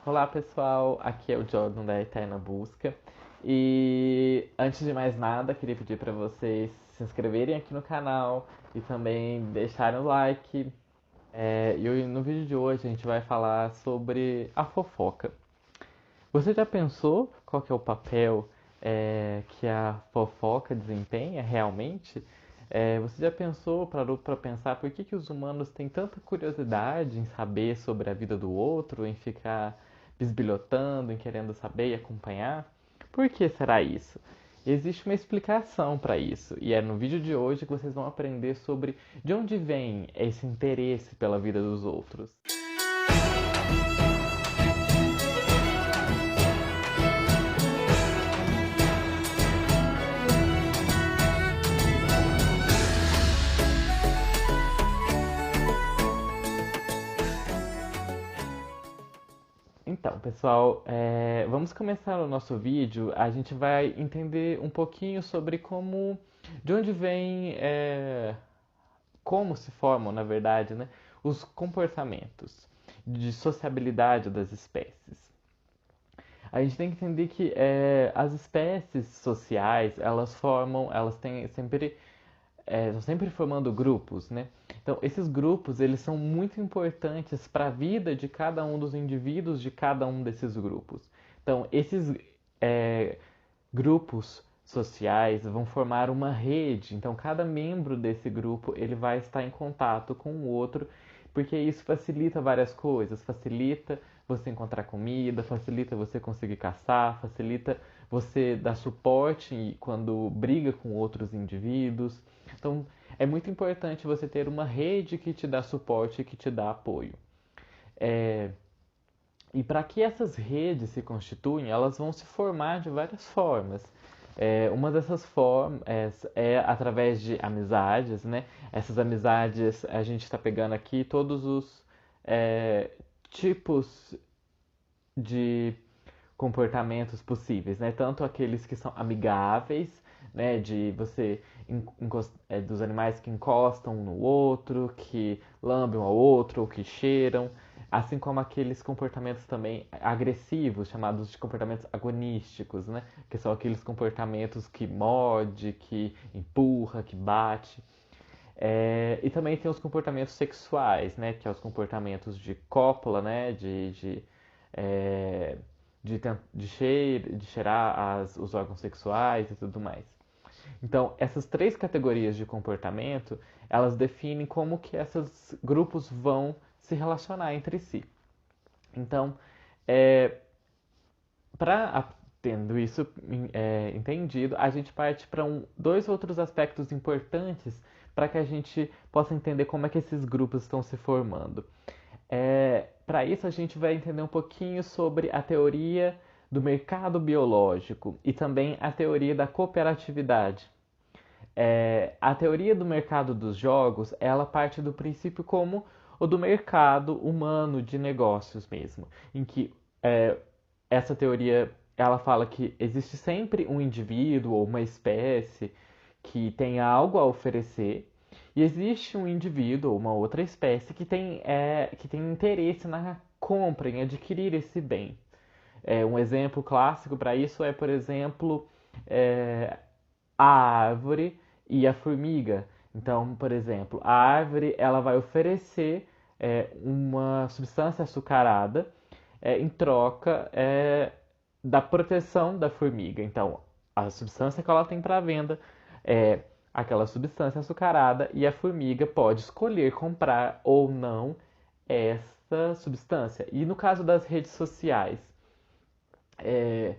Olá pessoal, aqui é o Jordan da Eterna Busca e antes de mais nada queria pedir para vocês se inscreverem aqui no canal e também deixarem o like. No vídeo de hoje a gente vai falar sobre a fofoca. Você já pensou qual que é o papel que a fofoca desempenha realmente? Você já pensou, parou para pensar por que os humanos têm tanta curiosidade em saber sobre a vida do outro, em ficar bisbilhotando, em querendo saber e acompanhar? Por que será isso? Existe uma explicação para isso, e é no vídeo de hoje que vocês vão aprender sobre de onde vem esse interesse pela vida dos outros. Então, pessoal, vamos começar o nosso vídeo. A gente vai entender um pouquinho sobre de onde vem, como se formam, na verdade, né, os comportamentos de sociabilidade das espécies. A gente tem que entender que as espécies sociais, elas têm sempre estão sempre formando grupos, né? Então, esses grupos, eles são muito importantes para a vida de cada um dos indivíduos de cada um desses grupos. Então, esses é, grupos sociais vão formar uma rede. Então, cada membro desse grupo, ele vai estar em contato com o outro, porque isso facilita várias coisas. Facilita você encontrar comida, facilita você conseguir caçar, facilita você dar suporte quando briga com outros indivíduos. Então, é muito importante você ter uma rede que te dá suporte e que te dá apoio. É, e para que essas redes se constituem, elas vão se formar de várias formas. Uma dessas formas é através de amizades, né? Essas amizades, a gente está pegando aqui todos os tipos de comportamentos possíveis, né? Tanto aqueles que são amigáveis, né? De você dos animais que encostam um no outro, que lambem um ao outro ou que cheiram, assim como aqueles comportamentos também agressivos, chamados de comportamentos agonísticos, né? Que são aqueles comportamentos que morde, que empurra, que bate. E também tem os comportamentos sexuais, né? Que é os comportamentos de cópula, né? É, de cheirar os órgãos sexuais e tudo mais. Então, essas três categorias de comportamento, elas definem como que esses grupos vão se relacionar entre si. Então, é, para tendo isso entendido, a gente parte para dois outros aspectos importantes para que a gente possa entender como é que esses grupos estão se formando. Para isso, a gente vai entender um pouquinho sobre a teoria do mercado biológico e também a teoria da cooperatividade. A teoria do mercado dos jogos, ela parte do princípio como o do mercado humano de negócios mesmo, em que é, essa teoria ela fala que existe sempre um indivíduo ou uma espécie que tem algo a oferecer e existe um indivíduo ou uma outra espécie que tem interesse na compra, em adquirir esse bem. Um exemplo clássico para isso é, por exemplo, a árvore e a formiga. Então, por exemplo, a árvore ela vai oferecer uma substância açucarada em troca da proteção da formiga. Então, a substância que ela tem para venda é aquela substância açucarada e a formiga pode escolher comprar ou não essa substância. E no caso das redes sociais, é,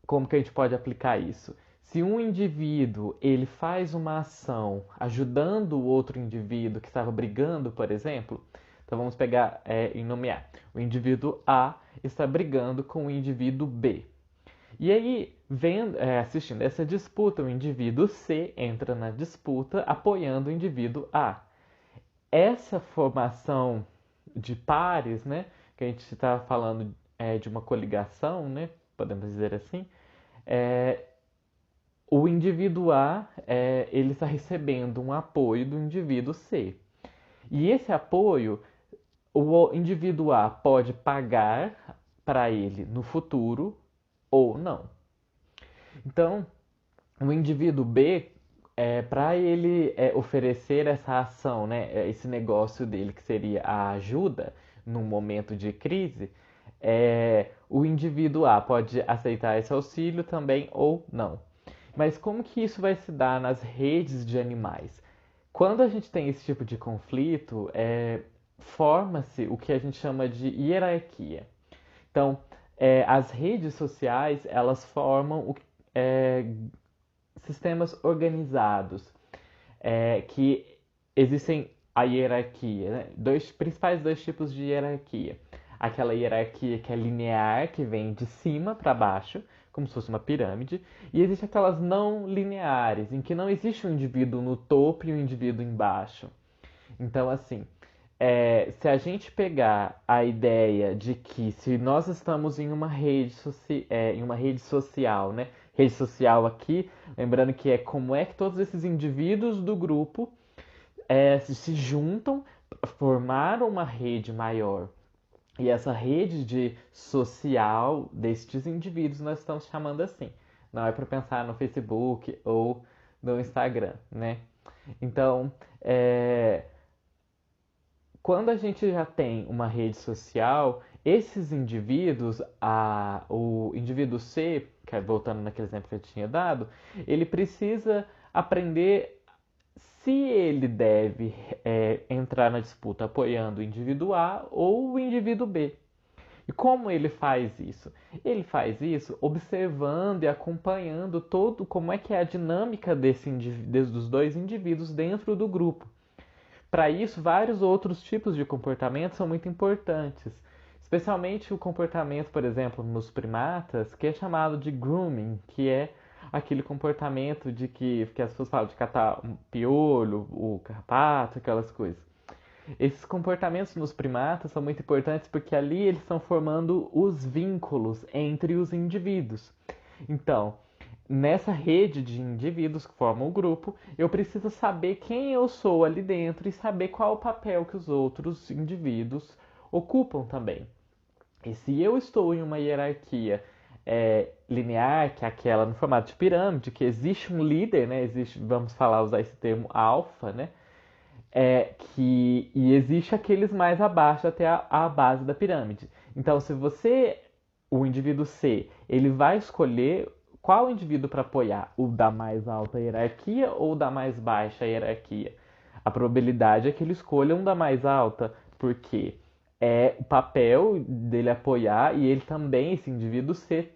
como que a gente pode aplicar isso? Se um indivíduo ele faz uma ação ajudando o outro indivíduo que estava brigando, por exemplo, então vamos pegar e nomear. O indivíduo A está brigando com o indivíduo B. E aí, assistindo essa disputa, o indivíduo C entra na disputa apoiando o indivíduo A. Essa formação de pares, né, que a gente está falando de uma coligação, né, podemos dizer assim, é, o indivíduo A ele está recebendo um apoio do indivíduo C. E esse apoio, o indivíduo A pode pagar para ele no futuro ou não. Então, o indivíduo B, para ele oferecer essa ação, né, esse negócio dele, que seria a ajuda num momento de crise, o indivíduo A pode aceitar esse auxílio também ou não. Mas como que isso vai se dar nas redes de animais? Quando a gente tem esse tipo de conflito, forma-se o que a gente chama de hierarquia. Então, as redes sociais, elas formam é, sistemas organizados, que existem a hierarquia, né? Principais dois tipos de hierarquia. Aquela hierarquia que é linear, que vem de cima para baixo, como se fosse uma pirâmide, e existe aquelas não lineares, em que não existe um indivíduo no topo e um indivíduo embaixo. Então, assim, se a gente pegar a ideia de que se nós estamos em uma em uma rede social, né? Rede social aqui, lembrando que é como é que todos esses indivíduos do grupo se juntam para formar uma rede maior. E essa rede de social destes indivíduos nós estamos chamando assim. Não é para pensar no Facebook ou no Instagram, né? Então, quando a gente já tem uma rede social, esses indivíduos, o indivíduo C, voltando naquele exemplo que eu tinha dado, ele precisa aprender se ele deve entrar na disputa apoiando o indivíduo A ou o indivíduo B. E como ele faz isso? Ele faz isso observando e acompanhando todo como é que é a dinâmica dos dois indivíduos dentro do grupo. Para isso, vários outros tipos de comportamento são muito importantes, especialmente o comportamento, por exemplo, nos primatas, que é chamado de grooming, que é aquele comportamento de que as pessoas falam de catar um piolho, o carrapato, aquelas coisas. Esses comportamentos nos primatas são muito importantes porque ali eles estão formando os vínculos entre os indivíduos. Então, nessa rede de indivíduos que formam o grupo, eu preciso saber quem eu sou ali dentro e saber qual o papel que os outros indivíduos ocupam também. E se eu estou em uma hierarquia linear, que é aquela no formato de pirâmide, que existe um líder, né? Existe, vamos usar esse termo alfa, né? E existe aqueles mais abaixo até a base da pirâmide. Então, se o indivíduo C, ele vai escolher qual indivíduo para apoiar, o da mais alta hierarquia ou o da mais baixa hierarquia. A probabilidade é que ele escolha um da mais alta, porque é o papel dele apoiar e ele também, esse indivíduo C,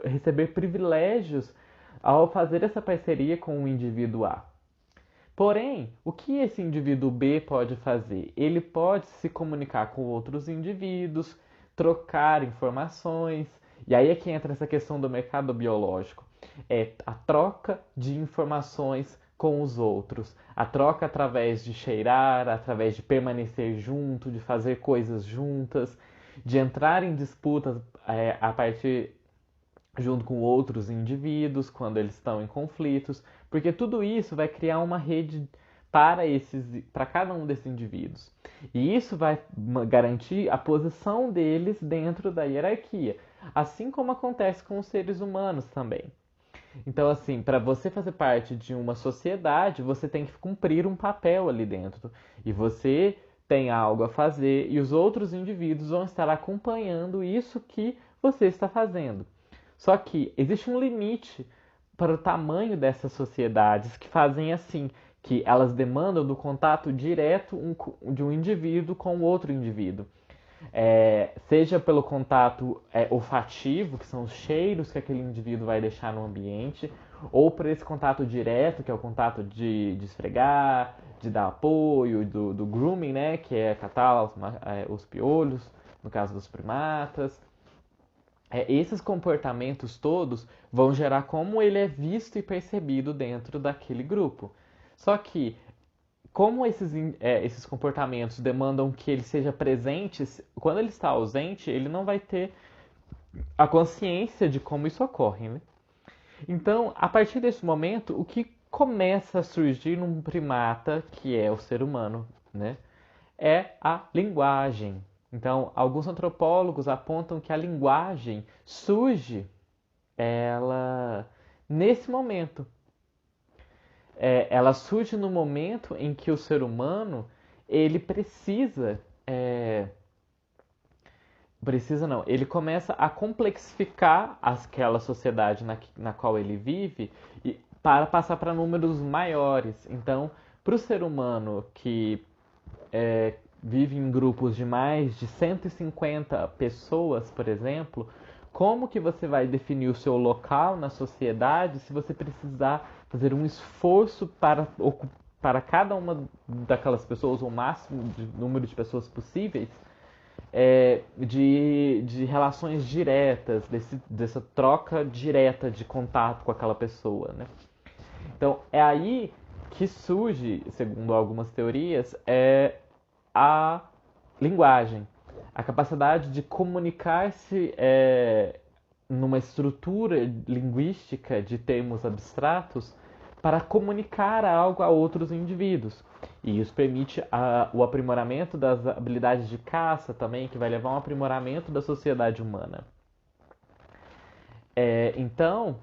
receber privilégios ao fazer essa parceria com o indivíduo A. Porém, o que esse indivíduo B pode fazer? Ele pode se comunicar com outros indivíduos, trocar informações, e aí é que entra essa questão do mercado biológico. É a troca de informações com os outros, a troca através de cheirar, através de permanecer junto, de fazer coisas juntas, de entrar em disputas a partir junto com outros indivíduos quando eles estão em conflitos, porque tudo isso vai criar uma rede para cada um desses indivíduos. E isso vai garantir a posição deles dentro da hierarquia, assim como acontece com os seres humanos também. Então, assim, para você fazer parte de uma sociedade, você tem que cumprir um papel ali dentro. E você tem algo a fazer e os outros indivíduos vão estar acompanhando isso que você está fazendo. Só que existe um limite para o tamanho dessas sociedades que fazem assim, que elas demandam do contato direto de um indivíduo com outro indivíduo. Seja pelo contato olfativo, que são os cheiros que aquele indivíduo vai deixar no ambiente, ou por esse contato direto, que é o contato de esfregar, de dar apoio, do grooming, né, que é catar os piolhos, no caso dos primatas. Esses comportamentos todos vão gerar como ele é visto e percebido dentro daquele grupo. Só que, como esses comportamentos demandam que ele seja presente, quando ele está ausente, ele não vai ter a consciência de como isso ocorre, né? Então, a partir desse momento, o que começa a surgir num primata, que é o ser humano, né? É a linguagem. Então, alguns antropólogos apontam que a linguagem surge ela nesse momento. Ela surge no momento em que o ser humano ele precisa não, ele começa a complexificar aquela sociedade na qual ele vive e para passar para números maiores. Então, para o ser humano que vive em grupos de mais de 150 pessoas, por exemplo, como que você vai definir o seu local na sociedade se você precisar fazer um esforço para cada uma daquelas pessoas, o máximo de número de pessoas possíveis, de relações diretas, dessa troca direta de contato com aquela pessoa, né? Então, é aí que surge, segundo algumas teorias, a linguagem, a capacidade de comunicar-se numa estrutura linguística de termos abstratos para comunicar algo a outros indivíduos. E isso permite o aprimoramento das habilidades de caça também, que vai levar a um aprimoramento da sociedade humana. Então,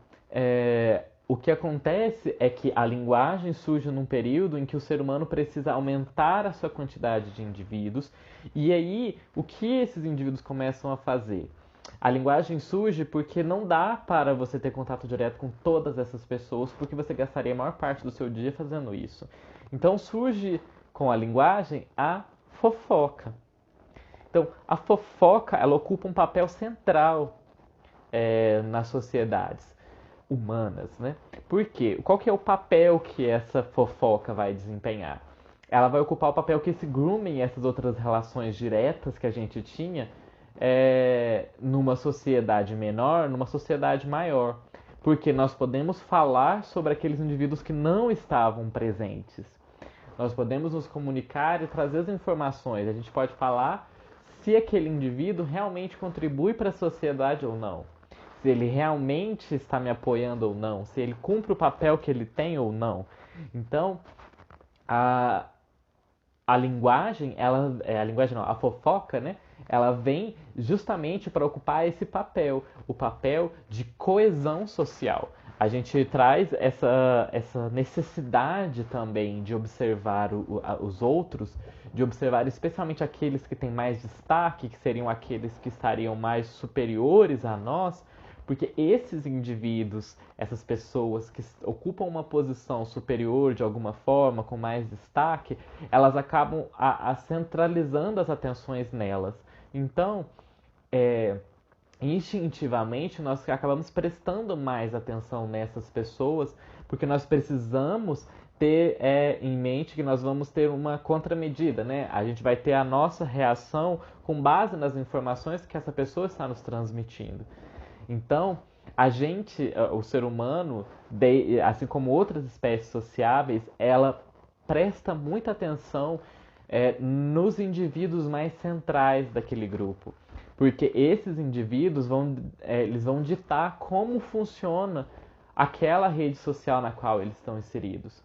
o que acontece é que a linguagem surge num período em que o ser humano precisa aumentar a sua quantidade de indivíduos, e aí o que esses indivíduos começam a fazer? A linguagem surge porque não dá para você ter contato direto com todas essas pessoas, porque você gastaria a maior parte do seu dia fazendo isso. Então surge com a linguagem a fofoca. Então, a fofoca ela ocupa um papel central nas sociedades humanas, né? Por quê? Qual que é o papel que essa fofoca vai desempenhar? Ela vai ocupar o papel que esse grooming, essas outras relações diretas que a gente tinha, numa sociedade menor, numa sociedade maior. Porque nós podemos falar sobre aqueles indivíduos que não estavam presentes. Nós podemos nos comunicar e trazer as informações. A gente pode falar se aquele indivíduo realmente contribui para a sociedade ou não, se ele realmente está me apoiando ou não, se ele cumpre o papel que ele tem ou não. Então, a, a linguagem, a linguagem não, a fofoca, né? Ela vem justamente para ocupar esse papel, o papel de coesão social. A gente traz essa necessidade também de observar os outros, de observar especialmente aqueles que têm mais destaque, que seriam aqueles que estariam mais superiores a nós, porque esses indivíduos, essas pessoas que ocupam uma posição superior de alguma forma, com mais destaque, elas acabam centralizando as atenções nelas. Então, instintivamente, nós acabamos prestando mais atenção nessas pessoas, porque nós precisamos ter em mente que nós vamos ter uma contramedida, né? A gente vai ter a nossa reação com base nas informações que essa pessoa está nos transmitindo. Então, a gente, o ser humano, assim como outras espécies sociáveis, ela presta muita atenção nos indivíduos mais centrais daquele grupo. Porque esses indivíduos eles vão ditar como funciona aquela rede social na qual eles estão inseridos.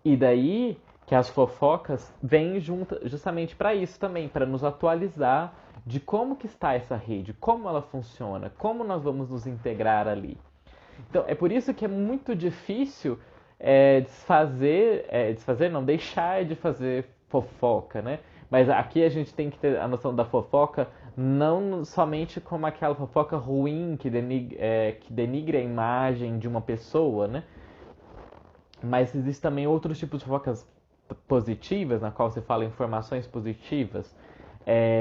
E daí que as fofocas vêm justamente para isso também, para nos atualizar de como que está essa rede, como ela funciona, como nós vamos nos integrar ali. Então, é por isso que é muito difícil não, deixar de fazer fofoca, né? Mas aqui a gente tem que ter a noção da fofoca não somente como aquela fofoca ruim que denigre a imagem de uma pessoa, né? Mas existem também outros tipos de fofocas positivas, na qual você fala informações positivas.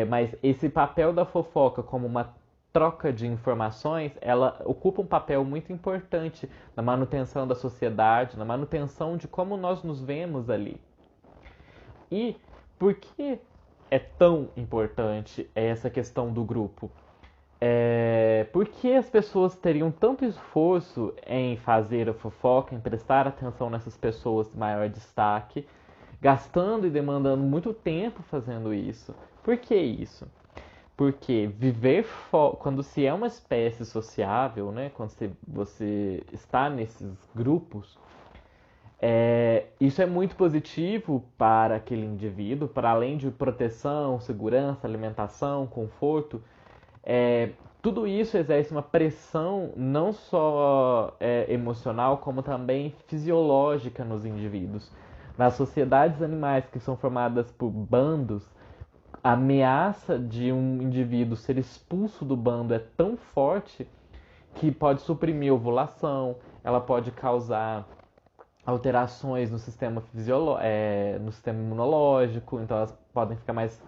Mas esse papel da fofoca como uma troca de informações, ela ocupa um papel muito importante na manutenção da sociedade, na manutenção de como nós nos vemos ali. E por que é tão importante essa questão do grupo? Por que as pessoas teriam tanto esforço em fazer a fofoca, em prestar atenção nessas pessoas de maior destaque, gastando e demandando muito tempo fazendo isso? Por que isso? Porque quando se é uma espécie sociável, né, quando você está nesses grupos, Isso é muito positivo para aquele indivíduo, para além de proteção, segurança, alimentação, conforto. É, Tudo isso exerce uma pressão não só emocional, como também fisiológica nos indivíduos. Nas sociedades animais que são formadas por bandos, a ameaça de um indivíduo ser expulso do bando é tão forte que pode suprimir a ovulação, ela pode causar alterações no sistema no sistema imunológico, então elas podem ficar mais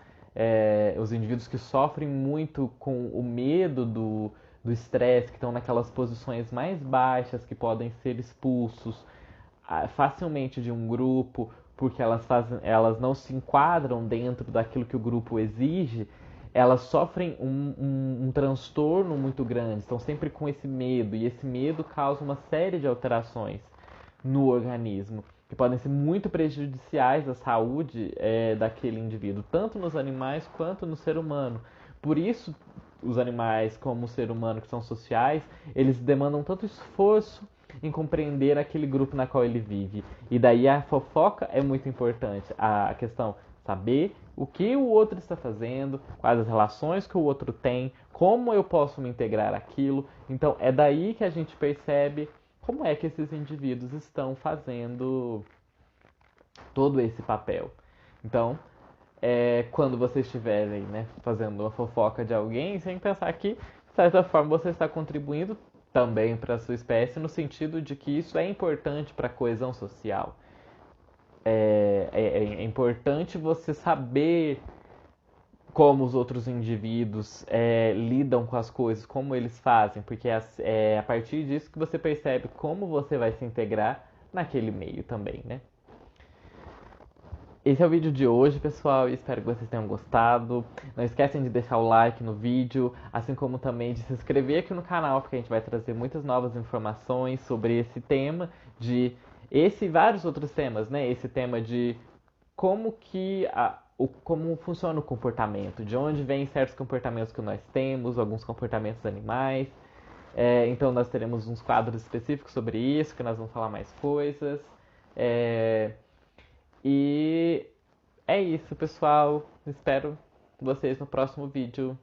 os indivíduos que sofrem muito com o medo do estresse, que estão naquelas posições mais baixas, que podem ser expulsos facilmente de um grupo, porque elas não se enquadram dentro daquilo que o grupo exige, elas sofrem um transtorno muito grande, estão sempre com esse medo, e esse medo causa uma série de alterações no organismo, que podem ser muito prejudiciais à saúde daquele indivíduo, tanto nos animais quanto no ser humano. Por isso, os animais, como o ser humano, que são sociais, eles demandam tanto esforço em compreender aquele grupo na qual ele vive. E daí a fofoca é muito importante. A questão saber o que o outro está fazendo, quais as relações que o outro tem, como eu posso me integrar aquilo. Então é daí que a gente percebe como é que esses indivíduos estão fazendo todo esse papel. Então, quando vocês estiverem fazendo uma fofoca de alguém, sem pensar que, de certa forma, você está contribuindo também para a sua espécie, no sentido de que isso é importante para a coesão social. É importante você saber como os outros indivíduos lidam com as coisas, como eles fazem, porque é a partir disso que você percebe como você vai se integrar naquele meio também, né? Esse é o vídeo de hoje, pessoal, e espero que vocês tenham gostado. Não esquecem de deixar o like no vídeo, assim como também de se inscrever aqui no canal, porque a gente vai trazer muitas novas informações sobre esse tema, de esse e vários outros temas, né? Esse tema de como que como funciona o comportamento, de onde vêm certos comportamentos que nós temos, alguns comportamentos animais. Então nós teremos uns quadros específicos sobre isso, que nós vamos falar mais coisas. É, e é isso, pessoal. Espero vocês no próximo vídeo.